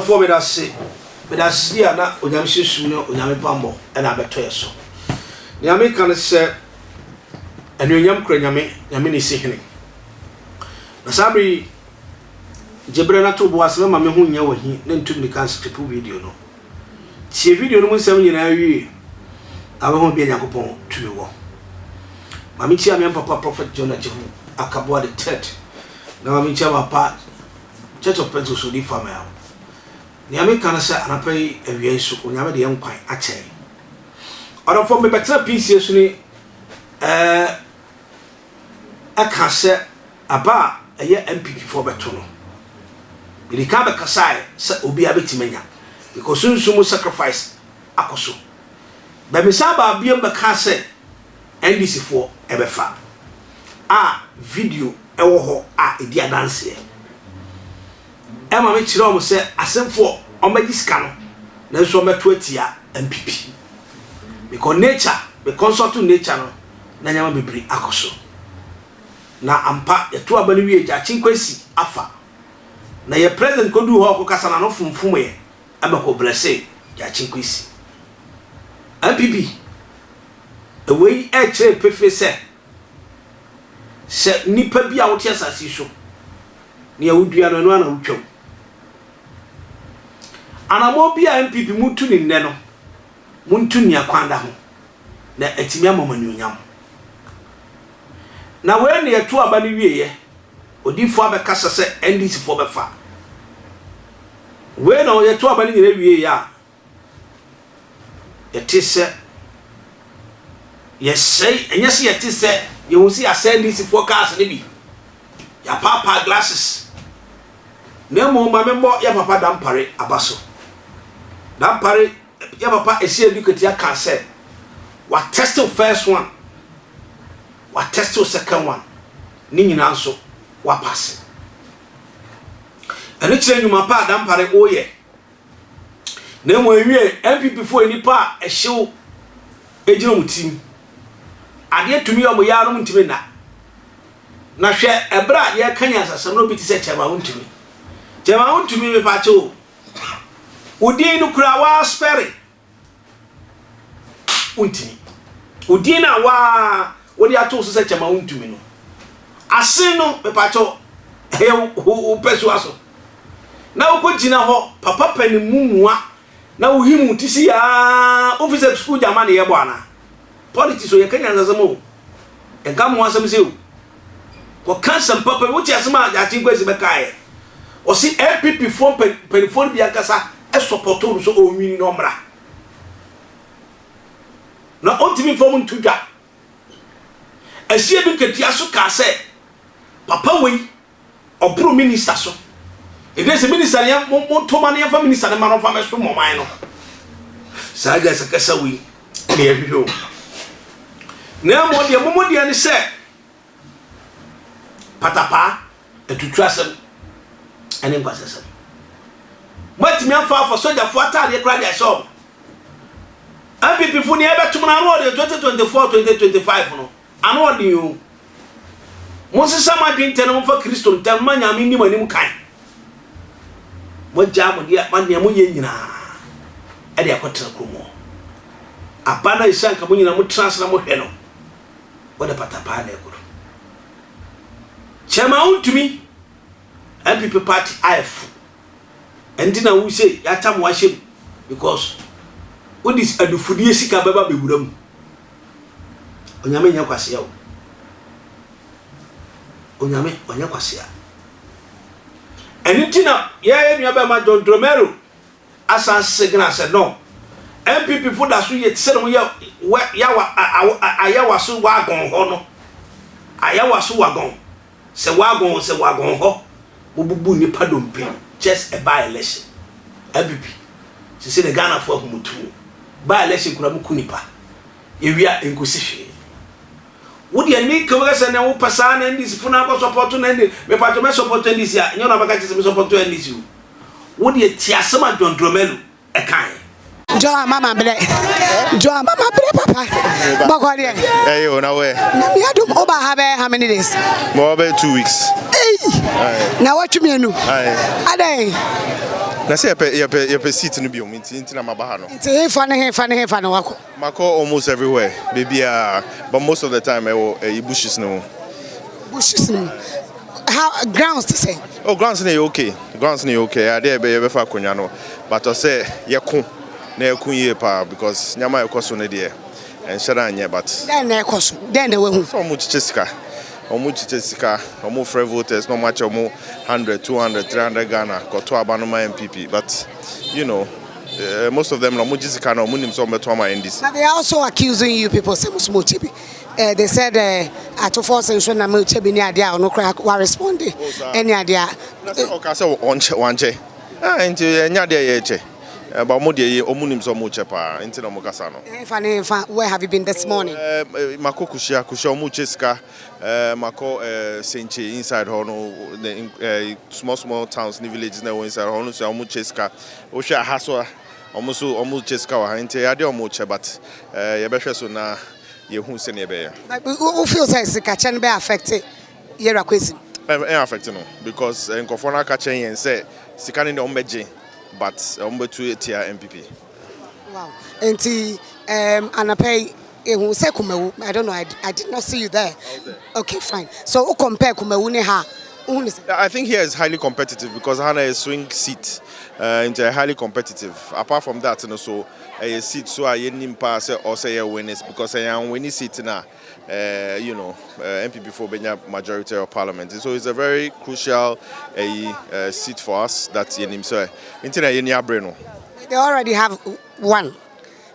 Adofo me da se ya na onyame hyesu no onyame pambo e na beto yeso nyame kan se anuonyam kura nyame ne se hene na sabri jebre na to bo asema ma me ho nya wahi na ntum ni kan script video no tie video no nsem nyina awie aba ho bia yakopon tumi wo ma me chia me papa Prophet Jonathan akabo the third na ma me chia papa Church of Pentecost di family nyame kan sa anapai awie so nyame de yankwan ache Adofo me betra PC so ni aka se aba eye NPP for beto no bi ka be kasai se obi abetimanya because sunsumu sacrifice akoso ba me saba biem be ka se NDC for ebefa video ewo ho edi adanse e ma me kire o mo se asemfo o magi sika no na so meto atia NPP because nature be consult to nature no na nyama bebri akoso na ampa yeto abani wie ja chinkwesi afa na ye president kodu ho ko kasa na no fumfum ye amako blesse ja chinkwesi NPP away e kire pefe se nipa bi a wote asasi so ne ya wudua no na wutwam anamo bi a NPP mutu ni nne no muntu ni akwanda ho na atimi amamanyonyam na we ne yeto aba ni wie ye odifo abekasa se NDC fo befa we na yeto aba ni nyina wie ya yetise yesei enyese yetise yewusi ya NDC fo cars ne bi ya papa glasses nemo mamembo ya papa dampare abaso dampare ya papa esi educate ya kan se wa test the first one wa test the second one ni nyina nso wa pass ene kire nyuma pa dampare oye nemo ewie NPP fo enipa ehyew ejiro mutim ade tumi o mo ya no mutimi na hwe ebra ye kanya asasam no biti se chema untumi me pa cho udin no kura wa spere untimi udin na wa wodi ato so se chema untumi no asin no me pa cho e o peso aso na ukogina ho papa pani mumua na uhimu tisi ya officer school jamani ye bwana politics o ye kanya asasam o e gamu asam se o ko cancer papa wuti asema ya tinkwesi be kai o si NPP fo perifon bi akasa e support o so o nwini no mra na ontimi fo mun tuja asie bi ketia so ka se papa we obro minister so e dey se minister ya mo to man ya fa minister na man fa me so mo man no sa ga se kasa we ne ya hwehwo na mo de ni se patapa etutrasem ene nkwasesem matimi afa for soldier for atade kra dia shop NPP fu ni ebetum na ro de 2024 2025 no ano de yo mo sisa ma dwente no mo fa Kristo ntam ma nyame ni manim kan mo ja mo dia man ne mo ye nyina e de akotra kromo abana isanka mo nyina mo transna mo hwe no wode patapa na ekuru chema untumi NPP party IF endina wu say yatam wa shem because odis adufudie sika baba beburam onyame nya kwase yawo onyame onya kwase ya enitina ye nua ba ma John Dumelo asan signal say no NPP for da so ye tse no ya ayawa so wagon ho no ayawa so wagon se wagon ho bubu ni padompe just a by election NPP se se ne Ghana for humutu by election kuna mukunipa ewia enkusihwe wodi ani kawga se ne wo pasa na ndisi funa ko support na ndi me pato me support ndisi ya nyo na baka se me support ndisi wodi ti asema John Dumelo e kan Joa mama bre. Joa mama bre papa. Bako there. Hey, on our way. Na me adum oba how many days? More about 2 weeks. Hey. Now what you mean? Aye. Ade. Na say you seat no be o minti na mabaha no. Nti he fa no wako. Mako almost everywhere. Baby but most of the time bushes no. Bushes no. How grounds to say? Oh, grounds na okay. Grounds na okay. I dey be fa akonya no. But I say yeko na yeko ye pa because nyama yeko so no dey. And shara anya but then na yeko so. Then the we hu. So much chichesika. Omu free voters no much omu 100, 200, 300 Ghana koto abanoma NPP, but you know most of them no mujisika no munim so meto ama ndis. Now they are also accusing you people say musumo chebi. They said at force ensure na me chebi ni ade a no kra wa respond any ade a. Na say o ka say wanche. Nti enya de ye che. But omunim so much pa into no mukasa no. Where have you been this morning? Mako kushia omucheska mako senche inside hono the small towns ni villages na inside hono so omucheska ohwa haso omucheska wa inte ade omuche but ye behwe so na ye hu se ne be. Who feels like sika chen be affected yera kwesi? Affected no because nkofo na ka chen yen say sika ne ombeje but to tia NPP. Wow. Enti anapay ehun se Kumewu. I don't know. I did not see you there. Okay, fine. So who compare Kumewu ne ha? I think here is highly competitive because Hana is swing seat into highly competitive. Apart from that, so a seat so I nimpa say or say a winners because I am winning seat now. NPP for Benya majority of parliament. So it's a very crucial seat for us. That's in so they already have one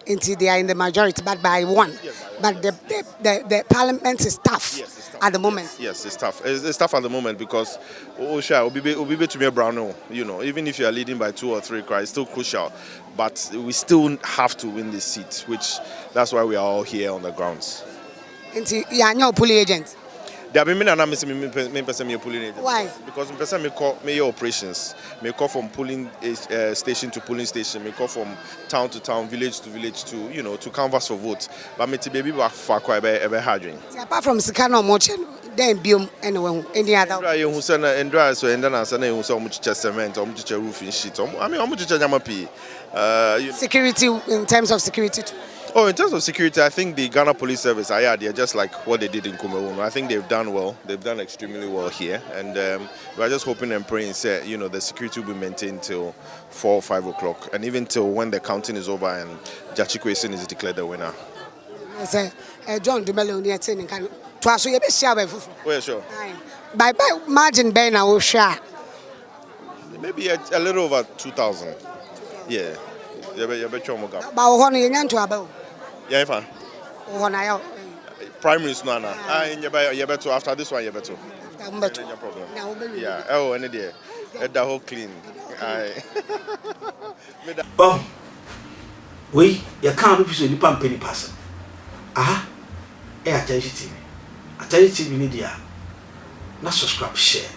until they are in the majority, but by one. But the parliament is tough. Yes, it's tough. At the moment. Yes, it's tough. It's tough at the moment because Obibe to me brown, even if you are leading by 2 or 3 it's still crucial. But we still have to win this seat, which that's why we are all here on the grounds. Into yeah, no polling agent. There have been me polling agent. Why? Because me call me operations. Me call from polling station to polling station. Me call from town to town, village to village to to canvass for votes. But me to baby back for quite a hard drink. Apart from Sikano Mochen, then biom anyway any other. Dry who send and dry so and then I send you so much cement, much roofing sheet. I mean how much yamapi. Security in terms of security too. Oh, in terms of security, I think the Ghana Police Service, they're just like what they did in Kumewu. I think they've done well. They've done extremely well here. And we're just hoping and praying, the security will be maintained till 4 or 5 o'clock. And even till when the counting is over and Jachikwesin is declared the winner. John Dumelo near Tin can twice you be sure. Oh, yeah, sure. By margin, Ben, I will share. Maybe a little over 2,000. Yeah. Yeah, fine. Primary is nana. After this one, you better. No problem. Yeah. Oh, any day. The whole clean. Oh, we you can't be so nipa penny person. Aha. Attention TV. Attention TV media. Na subscribe, share.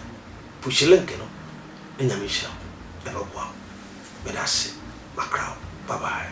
Push link no. Enyamisha. Eba kwa. Bedasi. Macrow. Bye bye.